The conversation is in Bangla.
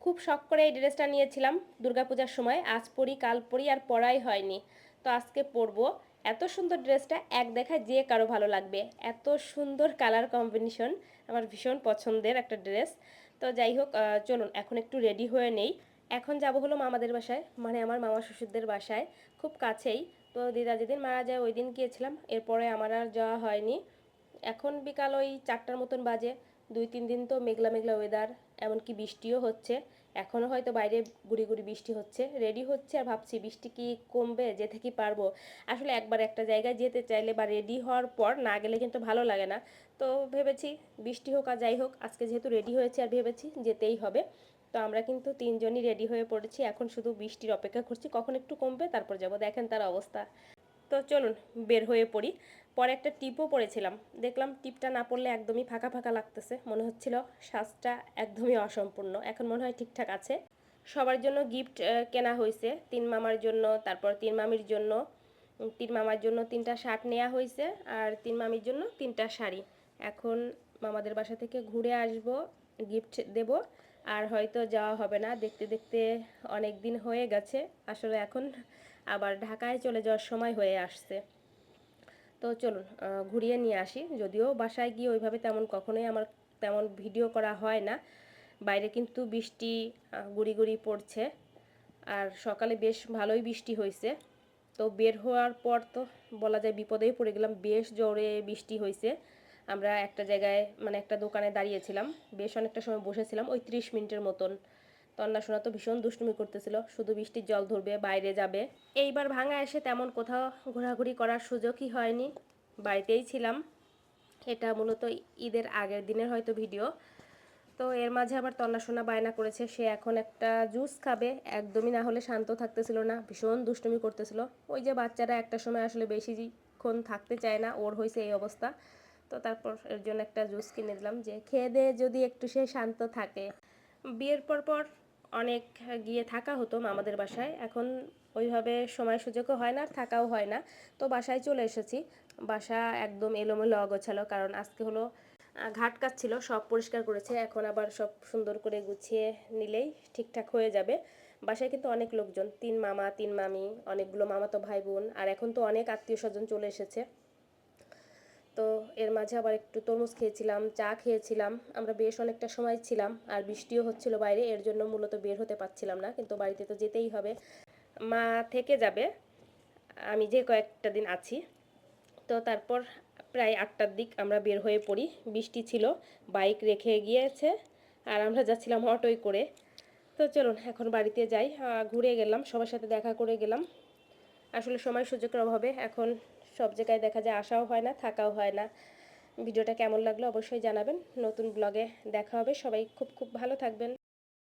খুব শখ করে এই ড্রেসটা নিয়েছিলাম দুর্গাপূজার সময়। আজ পরি কাল পরি আর পরাই হয়নি, তো আজকে পরবো। এত সুন্দর ড্রেসটা এক দেখায় যে কারো ভালো লাগবে, এত সুন্দর কালার কম্বিনেশন, আমার ভীষণ পছন্দের একটা ড্রেস। তো যাই হোক, চলুন এখন একটু রেডি হয়ে নেই। এখন যাব হলো মামাদের বাসায়, মানে আমার মামা শ্বশুরদের বাসায়, খুব কাছেই। তো দিদা যেদিন মারা যায় ওই দিন গিয়েছিলাম, এরপরে আমার আর যাওয়া হয়নি। এখন বিকাল ওই 4টার মতন বাজে। 2-3 দিন তো মেঘলা মেঘলা ওয়েদার, এমনকি বৃষ্টিও হচ্ছে। এখনও হয়তো বাইরে গুড়ি গুড়ি বৃষ্টি হচ্ছে, রেডি হচ্ছে আর ভাবছি বৃষ্টি কি কমবে, যেতে কি পারবো। আসলে একবার একটা জায়গায় যেতে চাইলে বা রেডি হওয়ার পর না গেলে কিন্তু ভালো লাগে না। তো ভেবেছি বৃষ্টি হোক আর যাই হোক, আজকে যেহেতু রেডি হয়েছে আর ভেবেছি যেতেই হবে। তো আমরা কিন্তু তিনজনই রেডি হয়ে পড়েছি, এখন শুধু বৃষ্টির অপেক্ষা করছি কখন একটু কমবে তারপর যাব। দেখেন তার অবস্থা। তো চলুন বের হয়ে পড়ি। পরে একটা টিপও পরেছিলাম, দেখলাম টিপটা না পরলে একদমই ফাঁকা ফাঁকা লাগতেছে, মনে হচ্ছিল সাজটা একদমই অসম্পূর্ণ। এখন মনে হয় ঠিকঠাক আছে। সবার জন্য গিফট কেনা হয়েছে, 3 মামার জন্য, তারপর 3 মামির জন্য। 3 মামার জন্য 3টা শার্ট নেওয়া হয়েছে, আর 3 মামির জন্য 3টা শাড়ি। এখন মামাদের বাসা থেকে ঘুরে আসব, গিফট দেব। আর হয়তো যাওয়া হবে না, দেখতে দেখতে অনেক দিন হয়ে গেছে। আসলে এখন আবার ঢাকায় চলে যাওয়ার সময় হয়ে আসছে। তো চলুন ঘুরিয়ে নিয়ে আসি। যদিও বাসায় গিয়ে ওইভাবে তেমন কখনোই আমার তেমন ভিডিও করা হয় না। বাইরে কিন্তু বৃষ্টি গুড়ি গুড়ি পড়ছে, আর সকালে বেশ ভালোই বৃষ্টি হয়েছে। তো বের হওয়ার পর তো বলা যায় বিপদেই পড়ে গেলাম, বেশ জোরে বৃষ্টি হয়েছে। আমরা একটা জায়গায় মানে একটা দোকানে দাঁড়িয়েছিলাম, বেশ অনেকটা সময় বসেছিলাম, ওই 30 মিনিটের মতন। তন্না সোনা তো ভীষণ দুষ্টুমি করতেছিল, শুধু বৃষ্টির জল ধরবে বাইরে যাবে। এইবার ভাঙা এসে তেমন কোথাও ঘোরাঘুরি করার সুযোগই হয়নি, বাড়িতেই ছিলাম। এটা মূলত ঈদের আগের দিনের হয়তো ভিডিও। তো এর মাঝে আবার তন্না সোনা বায়না করেছে, সে এখন একটা জুস খাবে। একদমই না হলে শান্ত থাকতেছিল না, ভীষণ দুষ্টুমি করতেছিল। ওই যে বাচ্চারা একটা সময় আসলে বেশিক্ষণ থাকতে চায় না, ওর হয়েছে এই অবস্থা। তো তারপর এর জন্য একটা জুস কিনে দিলাম, যে খেয়ে দিয়ে যদি একটু সে শান্ত থাকে। বিয়ের পর অনেক গিয়ে থাকা হতো মামাদের বাসায়, এখন ওইভাবে সময় সুযোগও হয় না, থাকাও হয় না। তো বাসায় চলে এসেছি। বাসা একদম এলোমেলো অগোছালো, কারণ আজকে হলো ঘাট কাজ ছিল, সব পরিষ্কার করেছে। এখন আবার সব সুন্দর করে গুছিয়ে নিলেই ঠিকঠাক হয়ে যাবে। বাসায় কিন্তু অনেক লোকজন, 3 মামা 3 মামি, অনেকগুলো মামাতো ভাই বোন, আর এখন তো অনেক আত্মীয় স্বজন চলে এসেছে। তো এর মাঝে আবার একটু তরমুজ খেয়েছিলাম, চা খেয়েছিলাম। আমরা বেশ অনেকটা সময় ছিলাম, আর বৃষ্টিও হচ্ছিল বাইরে, এর জন্য মূলত বের হতে পারছিলাম না, কিন্তু বাড়িতে তো যেতেই হবে। মা থেকে যাবে, আমি যে কয়েকটা দিন আছি। তো তারপর প্রায় 8টার দিক আমরা বের হয়ে পড়ি। বৃষ্টি ছিল, বাইক রেখে গিয়েছে, আর আমরা যাচ্ছিলাম অটোয় করে। তো চলুন এখন বাড়িতে যাই। ঘুরে গেলাম, সবার সাথে দেখা করে গেলাম। আসলে সময় সুযোগের অভাবে এখন সব জায়গায় দেখা যায় আসাও হয় না, থাকাও হয় না। ভিডিওটা কেমন লাগলো অবশ্যই জানাবেন। নতুন ব্লগে দেখা হবে, সবাই খুব খুব ভালো থাকবেন।